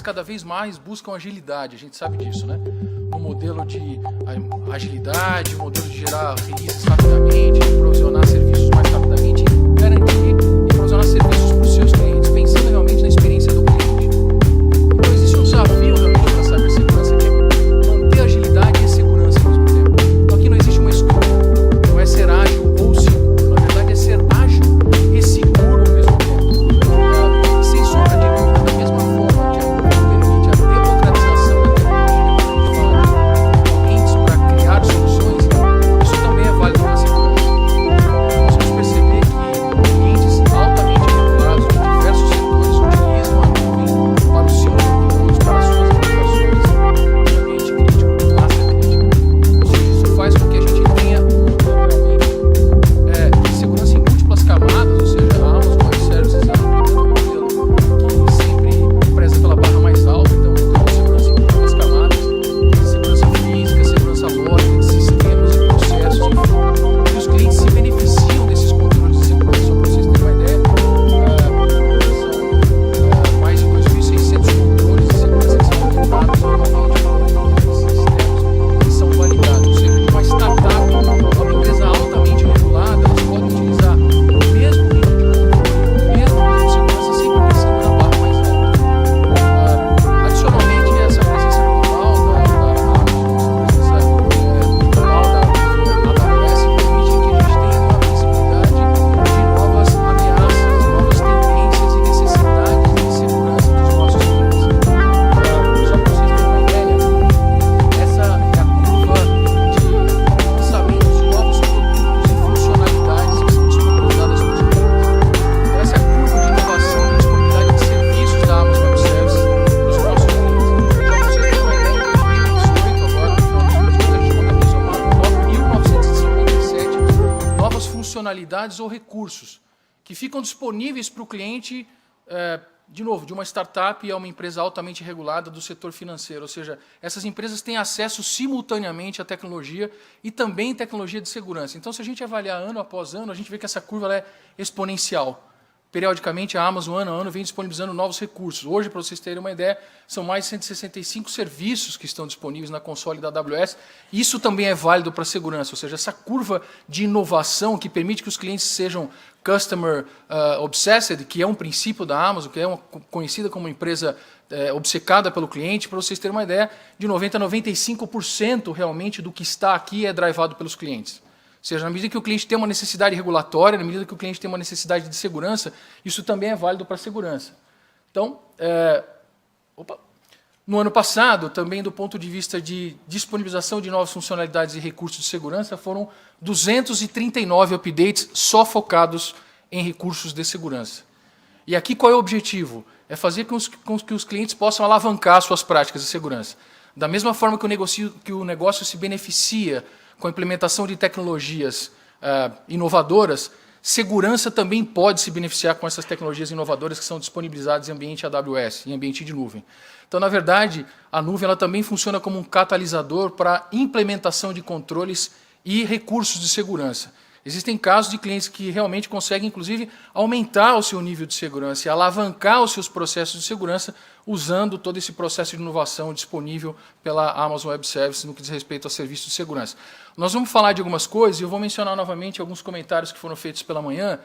cada vez mais buscam agilidade, a gente sabe disso, né? Um modelo de agilidade, um modelo de gerar releases rapidamente, de provisionar serviços mais rapidamente, garantir e provisionar serviços para os seus clientes, pensando realmente na experiência do cliente. Então existe um desafio realmente para a cibersegurança, que é manter agilidade e segurança ao mesmo tempo. Então aqui não existe uma escolha, não é ser ágil ou seguro, na verdade é ser ágil e seguro ao mesmo tempo. Sem sombra de dúvida, da mesma forma que permite a democratização da tecnologia para clientes para criar soluções, isso também é válido para a segurança. Nós vamos perceber que clientes altamente regulados de diversos setores utilizam a nuvem para os seus workloads, para as suas aplicações em ambiente crítico, de massa crítica. Ou seja, isso faz com que a gente tenha realmente segurança em múltiplas camadas, ou seja, a Amazon Web Services é um modelo que sempre preza pela barra mais alta, então temos segurança em múltiplas camadas, segurança física, segurança lógica, de sistemas e processos, enfim. E os clientes se beneficiam desses controles de segurança. Só para vocês terem uma ideia, são mais de 2.600 controles de segurança que são implementados anualmente nesses sistemas que são validados. Ou seja, uma startup, uma empresa altamente regulada, elas podem utilizar o mesmo nível de controle, o mesmo nível de segurança, sempre pensando na barra mais alta. Adicionalmente, essa presença global da Amazon, essa presença global da AWS, permite que a gente tenha uma visibilidade de novas ameaças, novas tendências e necessidades de segurança dos nossos clientes. Só para vocês terem uma ideia, essa é a curva de lançamentos de novos produtos e funcionalidades que são disponibilizadas para os clientes. Então, essa é a curva de inovação e disponibilidade de serviços da Amazon Web Services para os nossos clientes. Só para vocês terem uma ideia, em 2018, agora, no final de 2018, a gente contabilizou 1.957 novas funcionalidades ou recursos que ficam disponíveis para o cliente, de novo, de uma startup a uma empresa altamente regulada do setor financeiro. Ou seja, essas empresas têm acesso simultaneamente à tecnologia e também tecnologia de segurança. Então, se a gente avaliar ano após ano, a gente vê que essa curva ela é exponencial. Periodicamente, a Amazon, ano a ano, vem disponibilizando novos recursos. Hoje, para vocês terem uma ideia, são mais de 165 serviços que estão disponíveis na console da AWS. Isso também é válido para a segurança, ou seja, essa curva de inovação que permite que os clientes sejam customer obsessed, que é um princípio da Amazon, que é conhecida como uma empresa obcecada pelo cliente. Para vocês terem uma ideia, de 90% a 95% realmente do que está aqui é drivado pelos clientes. Ou seja, na medida que o cliente tem uma necessidade regulatória, na medida que o cliente tem uma necessidade de segurança, isso também é válido para a segurança. Então, no ano passado, também do ponto de vista de disponibilização de novas funcionalidades e recursos de segurança, foram 239 updates só focados em recursos de segurança. E aqui qual é o objetivo? É fazer com que os clientes possam alavancar suas práticas de segurança. Da mesma forma que o negócio se beneficia com a implementação de tecnologias inovadoras, segurança também pode se beneficiar com essas tecnologias inovadoras que são disponibilizadas em ambiente AWS, em ambiente de nuvem. Então, na verdade, a nuvem ela também funciona como um catalisador para a implementação de controles e recursos de segurança. Existem casos de clientes que realmente conseguem, inclusive, aumentar o seu nível de segurança e alavancar os seus processos de segurança usando todo esse processo de inovação disponível pela Amazon Web Services no que diz respeito a serviços de segurança. Nós vamos falar de algumas coisas e eu vou mencionar novamente alguns comentários que foram feitos pela manhã,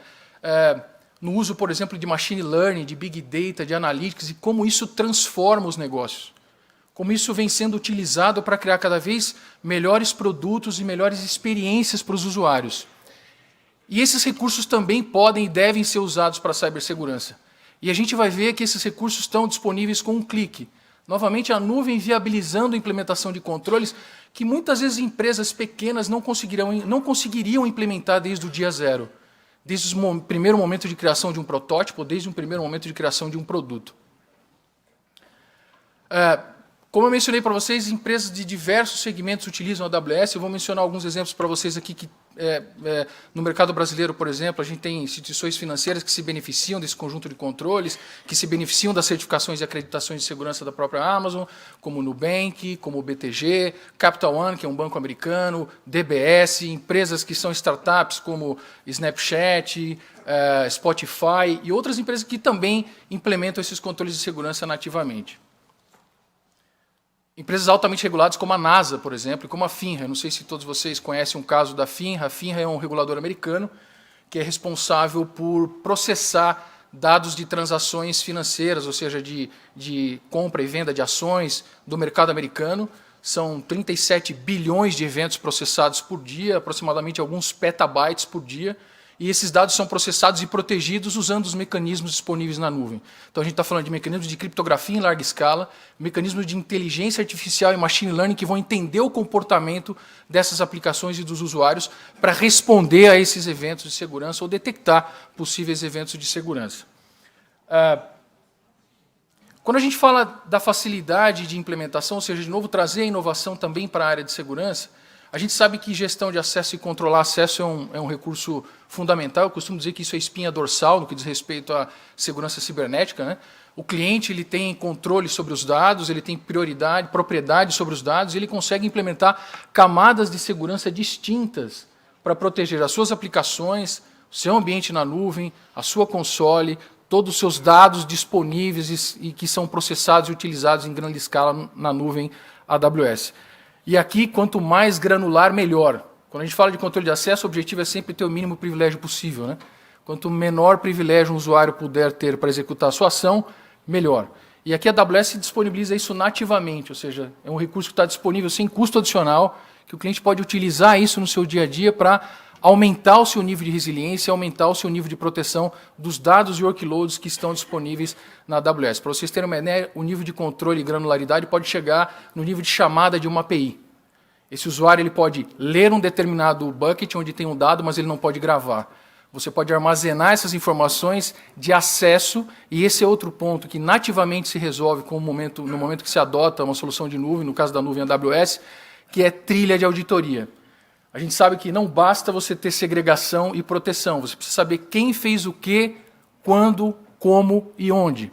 no uso, por exemplo, de machine learning, de big data, de analytics e como isso transforma os negócios. Como isso vem sendo utilizado para criar cada vez melhores produtos e melhores experiências para os usuários. E esses recursos também podem e devem ser usados para a cibersegurança. E a gente vai ver que esses recursos estão disponíveis com um clique. Novamente, a nuvem viabilizando a implementação de controles que muitas vezes empresas pequenas não conseguiriam implementar desde o dia zero, desde o primeiro momento de criação de um protótipo, desde o primeiro momento de criação de um produto. Como eu mencionei para vocês, empresas de diversos segmentos utilizam a AWS. Eu vou mencionar alguns exemplos para vocês aqui que no mercado brasileiro, por exemplo, a gente tem instituições financeiras que se beneficiam desse conjunto de controles, que se beneficiam das certificações e acreditações de segurança da própria Amazon, como o Nubank, como o BTG, Capital One, que é um banco americano, DBS, empresas que são startups como Snapchat, Spotify e outras empresas que também implementam esses controles de segurança nativamente. Empresas altamente reguladas como a NASA, por exemplo, e como a FINRA. Não sei se todos vocês conhecem um caso da FINRA. A FINRA é um regulador americano que é responsável por processar dados de transações financeiras, ou seja, de compra e venda de ações do mercado americano. São 37 bilhões de eventos processados por dia, aproximadamente alguns petabytes por dia, e esses dados são processados e protegidos usando os mecanismos disponíveis na nuvem. Então a gente está falando de mecanismos de criptografia em larga escala, mecanismos de inteligência artificial e machine learning que vão entender o comportamento dessas aplicações e dos usuários para responder a esses eventos de segurança ou detectar possíveis eventos de segurança. Quando a gente fala da facilidade de implementação, ou seja, de novo, trazer a inovação também para a área de segurança, a gente sabe que gestão de acesso e controlar acesso é um recurso fundamental. Eu costumo dizer que isso é espinha dorsal no que diz respeito à segurança cibernética, né? O cliente ele tem controle sobre os dados, ele tem propriedade sobre os dados, e ele consegue implementar camadas de segurança distintas para proteger as suas aplicações, o seu ambiente na nuvem, a sua console, todos os seus dados disponíveis e que são processados e utilizados em grande escala na nuvem AWS. E aqui, quanto mais granular, melhor. Quando a gente fala de controle de acesso, o objetivo é sempre ter o mínimo privilégio possível, né? Quanto menor privilégio um usuário puder ter para executar a sua ação, melhor. E aqui a AWS disponibiliza isso nativamente, ou seja, é um recurso que está disponível sem custo adicional, que o cliente pode utilizar isso no seu dia a dia para aumentar o seu nível de resiliência, aumentar o seu nível de proteção dos dados e workloads que estão disponíveis na AWS. Para vocês terem uma ideia, o nível de controle e granularidade pode chegar no nível de chamada de uma API. Esse usuário ele pode ler um determinado bucket onde tem um dado, mas ele não pode gravar. Você pode armazenar essas informações de acesso, e esse é outro ponto que nativamente se resolve no momento que se adota uma solução de nuvem, no caso da nuvem AWS, que é trilha de auditoria. A gente sabe que não basta você ter segregação e proteção, você precisa saber quem fez o quê, quando, como e onde.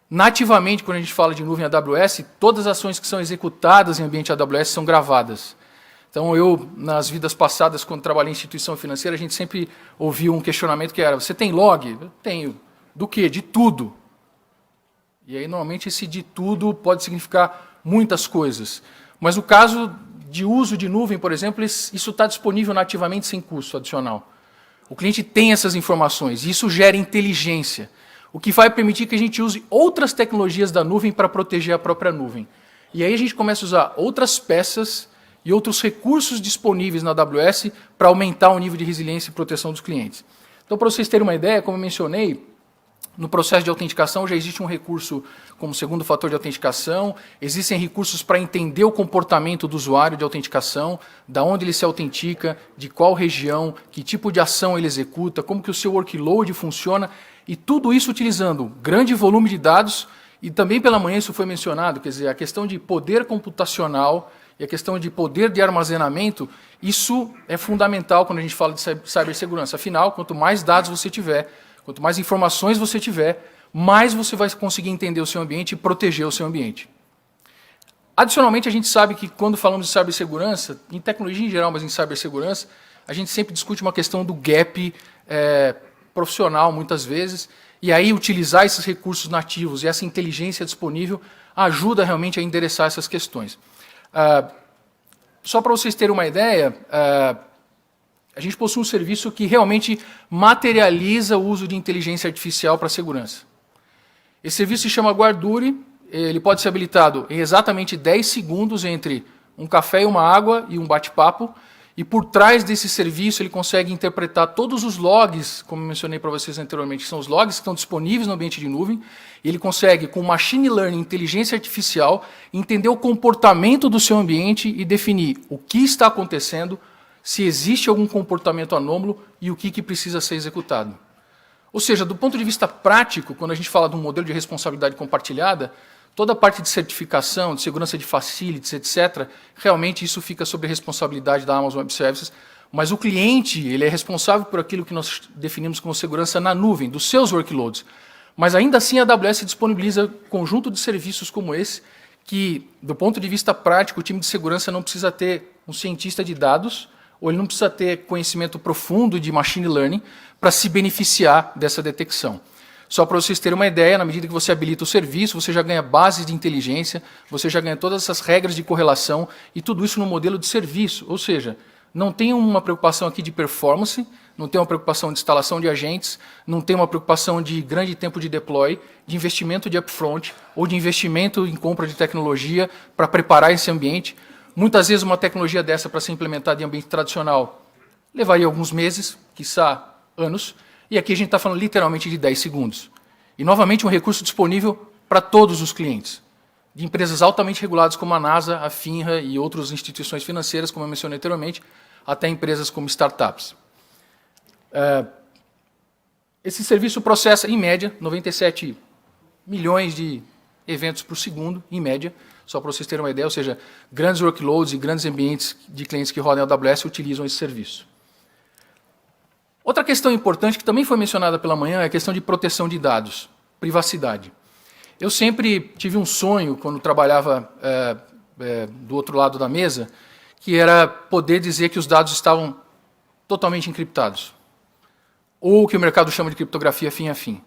Nativamente, quando a gente fala de nuvem AWS, todas as ações que são executadas em ambiente AWS são gravadas. Então, nas vidas passadas, quando trabalhei em instituição financeira, a gente sempre ouvia um questionamento que era: você tem log? Eu tenho. Do quê? De tudo. E aí, normalmente, esse de tudo pode significar muitas coisas. Mas no caso de uso de nuvem, por exemplo, isso está disponível nativamente sem custo adicional. O cliente tem essas informações, e isso gera inteligência, o que vai permitir que a gente use outras tecnologias da nuvem para proteger a própria nuvem. E aí a gente começa a usar outras peças e outros recursos disponíveis na AWS para aumentar o nível de resiliência e proteção dos clientes. Então, para vocês terem uma ideia, como eu mencionei, no processo de autenticação já existe um recurso como segundo fator de autenticação, existem recursos para entender o comportamento do usuário de autenticação, da onde ele se autentica, de qual região, que tipo de ação ele executa, como que o seu workload funciona, e tudo isso utilizando grande volume de dados, e também pela manhã isso foi mencionado, quer dizer, a questão de poder computacional e a questão de poder de armazenamento, isso é fundamental quando a gente fala de cibersegurança. Afinal, quanto mais dados você tiver, quanto mais informações você tiver, mais você vai conseguir entender o seu ambiente e proteger o seu ambiente. Adicionalmente, a gente sabe que quando falamos de cibersegurança, em tecnologia em geral, mas em cibersegurança, a gente sempre discute uma questão do gap profissional, muitas vezes, e aí utilizar esses recursos nativos e essa inteligência disponível ajuda realmente a endereçar essas questões. Só para vocês terem uma ideia, a gente possui um serviço que realmente materializa o uso de inteligência artificial para a segurança. Esse serviço se chama Guarduri, ele pode ser habilitado em exatamente 10 segundos entre um café e uma água e um bate-papo, e por trás desse serviço ele consegue interpretar todos os logs, como eu mencionei para vocês anteriormente, que são os logs que estão disponíveis no ambiente de nuvem, e ele consegue, com machine learning, inteligência artificial, entender o comportamento do seu ambiente e definir o que está acontecendo, se existe algum comportamento anômalo e o que precisa ser executado. Ou seja, do ponto de vista prático, quando a gente fala de um modelo de responsabilidade compartilhada, toda a parte de certificação, de segurança de facilities, etc., realmente isso fica sob a responsabilidade da Amazon Web Services, mas o cliente ele é responsável por aquilo que nós definimos como segurança na nuvem, dos seus workloads. Mas ainda assim a AWS disponibiliza um conjunto de serviços como esse, que, do ponto de vista prático, o time de segurança não precisa ter um cientista de dados, ou ele não precisa ter conhecimento profundo de machine learning para se beneficiar dessa detecção. Só para vocês terem uma ideia, na medida que você habilita o serviço, você já ganha bases de inteligência, você já ganha todas essas regras de correlação, e tudo isso no modelo de serviço. Ou seja, não tem uma preocupação aqui de performance, não tem uma preocupação de instalação de agentes, não tem uma preocupação de grande tempo de deploy, de investimento de upfront, ou de investimento em compra de tecnologia para preparar esse ambiente. Muitas vezes uma tecnologia dessa para ser implementada em ambiente tradicional levaria alguns meses, quiçá anos, e aqui a gente está falando literalmente de 10 segundos. E, novamente, um recurso disponível para todos os clientes, de empresas altamente reguladas como a NASA, a FINRA e outras instituições financeiras, como eu mencionei anteriormente, até empresas como startups. Esse serviço processa, em média, 97 milhões de eventos por segundo, em média, só para vocês terem uma ideia, ou seja, grandes workloads e grandes ambientes de clientes que rodam a AWS utilizam esse serviço. Outra questão importante, que também foi mencionada pela manhã, é a questão de proteção de dados, privacidade. Eu sempre tive um sonho, quando trabalhava do outro lado da mesa, que era poder dizer que os dados estavam totalmente encriptados, ou o que o mercado chama de criptografia fim a fim.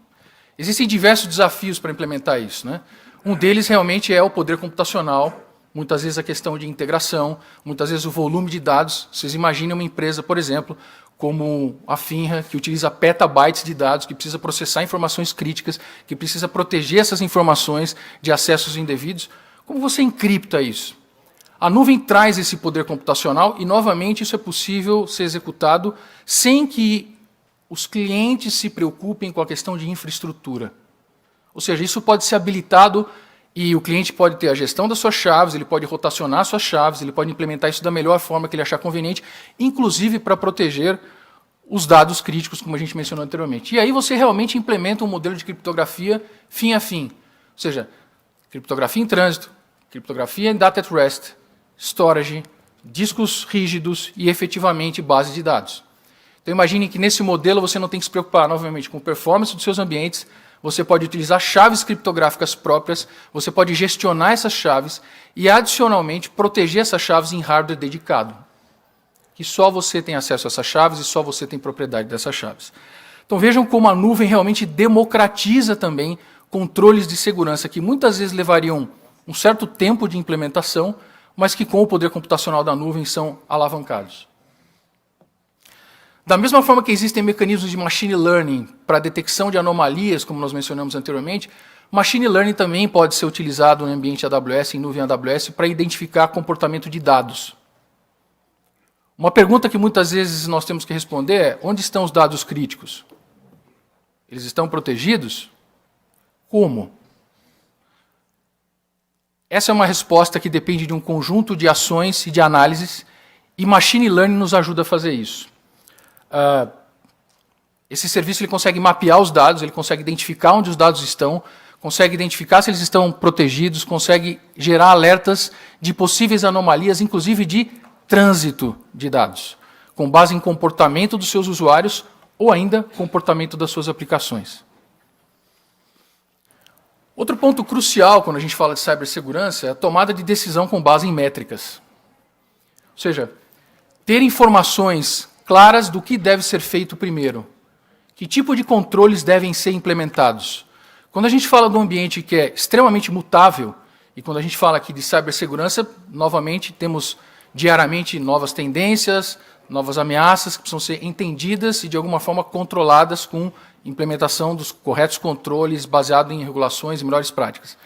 Existem diversos desafios para implementar isso, né? Um deles realmente é o poder computacional, muitas vezes a questão de integração, muitas vezes o volume de dados. Vocês imaginem uma empresa, por exemplo, como a FINRA, que utiliza petabytes de dados, que precisa processar informações críticas, que precisa proteger essas informações de acessos indevidos. Como você encripta isso? A nuvem traz esse poder computacional e, novamente, isso é possível ser executado sem que os clientes se preocupem com a questão de infraestrutura. Ou seja, isso pode ser habilitado e o cliente pode ter a gestão das suas chaves, ele pode rotacionar suas chaves, ele pode implementar isso da melhor forma que ele achar conveniente, inclusive para proteger os dados críticos, como a gente mencionou anteriormente. E aí você realmente implementa um modelo de criptografia fim a fim. Ou seja, criptografia em trânsito, criptografia em data at rest, storage, discos rígidos e, efetivamente, base de dados. Então, imagine que nesse modelo você não tem que se preocupar, novamente, com performance dos seus ambientes, você pode utilizar chaves criptográficas próprias, você pode gestionar essas chaves e, adicionalmente, proteger essas chaves em hardware dedicado. Que só você tem acesso a essas chaves e só você tem propriedade dessas chaves. Então vejam como a nuvem realmente democratiza também controles de segurança que muitas vezes levariam um certo tempo de implementação, mas que com o poder computacional da nuvem são alavancados. Da mesma forma que existem mecanismos de machine learning para a detecção de anomalias, como nós mencionamos anteriormente, machine learning também pode ser utilizado no ambiente AWS, em nuvem AWS, para identificar comportamento de dados. Uma pergunta que muitas vezes nós temos que responder é: onde estão os dados críticos? Eles estão protegidos? Como? Essa é uma resposta que depende de um conjunto de ações e de análises, e machine learning nos ajuda a fazer isso. Esse serviço ele consegue mapear os dados, ele consegue identificar onde os dados estão, consegue identificar se eles estão protegidos, consegue gerar alertas de possíveis anomalias, inclusive de trânsito de dados, com base em comportamento dos seus usuários ou ainda comportamento das suas aplicações. Outro ponto crucial quando a gente fala de cibersegurança é a tomada de decisão com base em métricas. Ou seja, ter informações claras do que deve ser feito primeiro. Que tipo de controles devem ser implementados? Quando a gente fala de um ambiente que é extremamente mutável, e quando a gente fala aqui de cibersegurança, novamente temos diariamente novas tendências, novas ameaças que precisam ser entendidas e de alguma forma controladas com implementação dos corretos controles baseado em regulações e melhores práticas.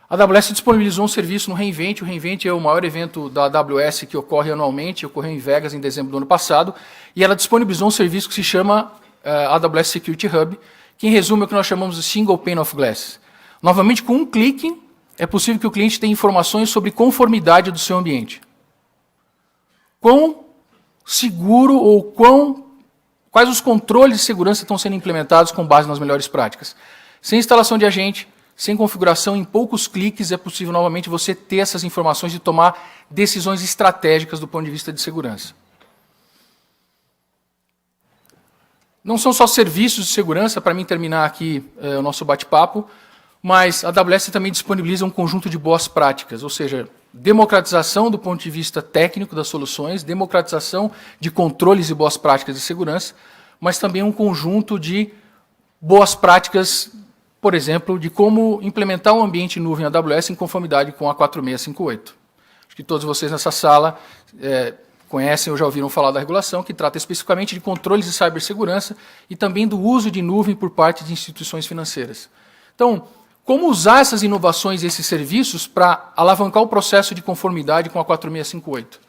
A AWS disponibilizou um serviço no reInvent. O reInvent é o maior evento da AWS que ocorre anualmente, ocorreu em Vegas em dezembro do ano passado, e ela disponibilizou um serviço que se chama AWS Security Hub, que em resumo é o que nós chamamos de Single Pane of Glass. Novamente, com um clique, é possível que o cliente tenha informações sobre conformidade do seu ambiente. Quão seguro ou quais os controles de segurança estão sendo implementados com base nas melhores práticas. Sem instalação de agente, sem configuração, em poucos cliques é possível novamente você ter essas informações e tomar decisões estratégicas do ponto de vista de segurança. Não são só serviços de segurança, para mim terminar aqui o nosso bate-papo, mas a AWS também disponibiliza um conjunto de boas práticas, ou seja, democratização do ponto de vista técnico das soluções, democratização de controles e boas práticas de segurança, mas também um conjunto de boas práticas, por exemplo, de como implementar um ambiente em nuvem AWS em conformidade com a 4658. Acho que todos vocês nessa sala conhecem ou já ouviram falar da regulação, que trata especificamente de controles de cibersegurança e também do uso de nuvem por parte de instituições financeiras. Então, como usar essas inovações e esses serviços para alavancar o processo de conformidade com a 4658?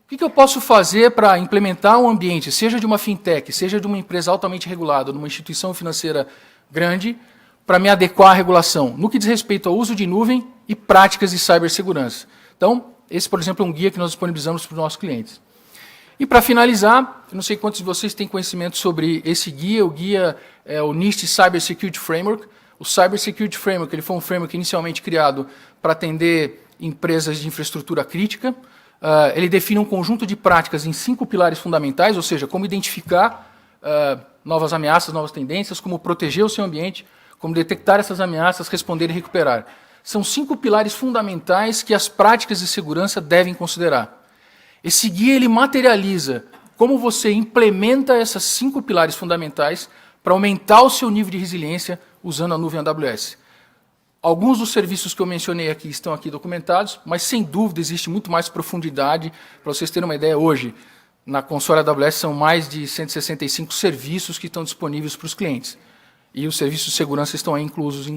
O que eu posso fazer para implementar um ambiente, seja de uma fintech, seja de uma empresa altamente regulada, de uma instituição financeira grande, para me adequar à regulação, no que diz respeito ao uso de nuvem e práticas de cibersegurança? Então, esse, por exemplo, é um guia que nós disponibilizamos para os nossos clientes. E, para finalizar, eu não sei quantos de vocês têm conhecimento sobre esse guia. O guia é o NIST Cyber Security Framework. O Cyber Security Framework ele foi um framework inicialmente criado para atender empresas de infraestrutura crítica. Ele define um conjunto de práticas em 5 pilares fundamentais, ou seja, como identificar novas ameaças, novas tendências, como proteger o seu ambiente, como detectar essas ameaças, responder e recuperar. São 5 pilares fundamentais que as práticas de segurança devem considerar. Esse guia ele materializa como você implementa essas 5 pilares fundamentais para aumentar o seu nível de resiliência usando a nuvem AWS. Alguns dos serviços que eu mencionei aqui estão aqui documentados, mas sem dúvida existe muito mais profundidade. Para vocês terem uma ideia, hoje, na console AWS são mais de 165 serviços que estão disponíveis para os clientes. E os serviços de segurança estão aí inclusos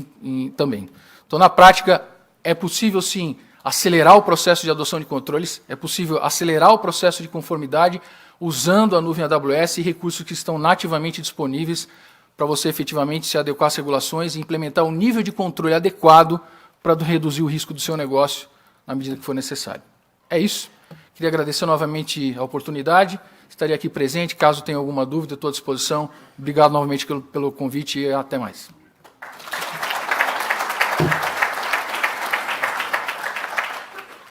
também. Então, na prática, é possível, sim, acelerar o processo de adoção de controles, é possível acelerar o processo de conformidade usando a nuvem AWS e recursos que estão nativamente disponíveis para você efetivamente se adequar às regulações e implementar um nível de controle adequado para reduzir o risco do seu negócio na medida que for necessário. É isso. Queria agradecer novamente a oportunidade. Estaria aqui presente, caso tenha alguma dúvida, estou à disposição. Obrigado novamente pelo convite e até mais.